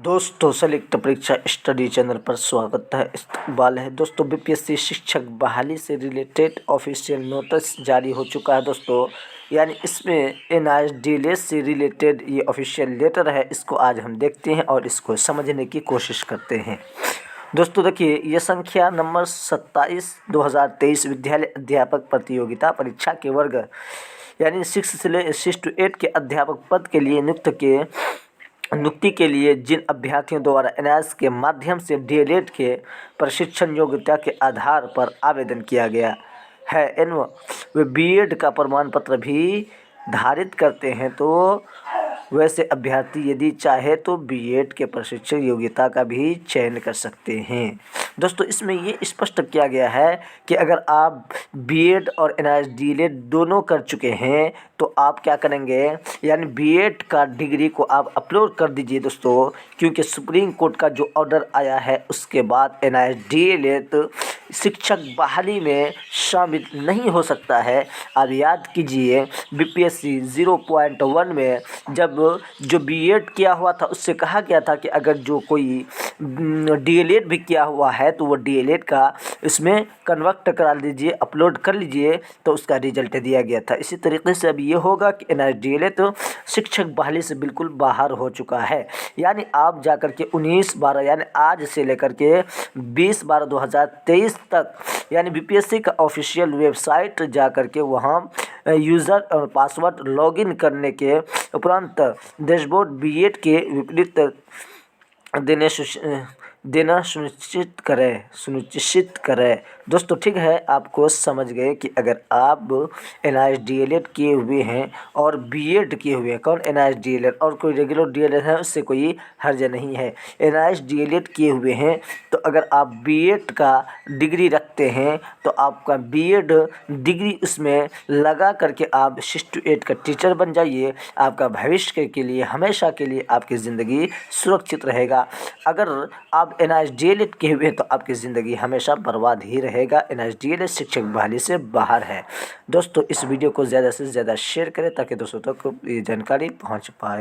दोस्तों सेलेक्ट परीक्षा study channel पर स्वागत है। इस्तकबाल है दोस्तों। बीपीएससी शिक्षक बहाली से रिलेटेड ऑफिशियल नोटिस जारी हो चुका है दोस्तों। यानी इसमें NISDLS से रिलेटेड ये ऑफिशियल लेटर है। इसको आज हम देखते हैं और इसको समझने की कोशिश करते हैं। दोस्तों देखिए, ये संख्या नंबर 27/2023 विद्यालय अध्यापक प्रतियोगिता परीक्षा के वर्ग यानी 6 to 8 के अध्यापक पद के लिए नियुक्ति के लिए जिन अभ्यर्थियों द्वारा NIS के माध्यम से DLED के प्रशिक्षण योग्यता के आधार पर आवेदन किया गया है एवं वे BEd का प्रमाण पत्र भी धारित करते हैं, तो वैसे अभ्यर्थी यदि चाहे तो BEd के प्रशिक्षण योग्यता का भी चयन कर सकते हैं। दोस्तों इसमें ये स्पष्ट किया गया है कि अगर आप BEd और NISDLED दोनों कर चुके हैं तो आप क्या करेंगे, यानी BEd का डिग्री को आप अपलोड कर दीजिए दोस्तों, क्योंकि सुप्रीम कोर्ट का जो ऑर्डर आया है उसके बाद NISDLED शिक्षक बहाली में शामिल नहीं हो सकता है। आप याद कीजिए BPSC 0.1 में जब जो BEd किया हुआ था उससे कहा गया था कि अगर जो कोई DLED भी किया हुआ है तो वो DLED का इसमें कन्वर्ट करा लीजिए, अपलोड कर लीजिए, तो उसका रिजल्ट दिया गया था। इसी तरीके से अब ये होगा कि NISDLED तो शिक्षक बहाली से बिल्कुल बाहर हो चुका है। यानी आप जाकर के 19/12 यानी आज से लेकर के 20/12/2023 तक यानी BPSC का ऑफिशियल वेबसाइट जा कर के वहाँ यूज़र और पासवर्ड लॉगिन करने के उपरांत डैशबोर्ड BEd के विपरीत देना सुनिश्चित करें। दोस्तों ठीक है, आपको समझ गए कि अगर आप NISDLED किए हुए हैं और BEd किए हुए हैं, कौन NISDLED और कोई रेगुलर DLED है उससे कोई हर्ज नहीं है। NISDLED किए हुए हैं तो अगर आप BEd का डिग्री रखते हैं तो आपका BEd डिग्री उसमें लगा करके आप 6 to 8 का टीचर बन जाइए। आपका भविष्य के लिए हमेशा के लिए आपकी ज़िंदगी सुरक्षित रहेगा। अगर आप NISDLED किए हुए हैं तो आपकी ज़िंदगी हमेशा बर्बाद ही रहेगा। NISDLED शिक्षक बहाली से बाहर है। दोस्तों इस वीडियो को ज़्यादा से ज़्यादा शेयर करें ताकि दोस्तों तक ये जानकारी पहुंच पाए।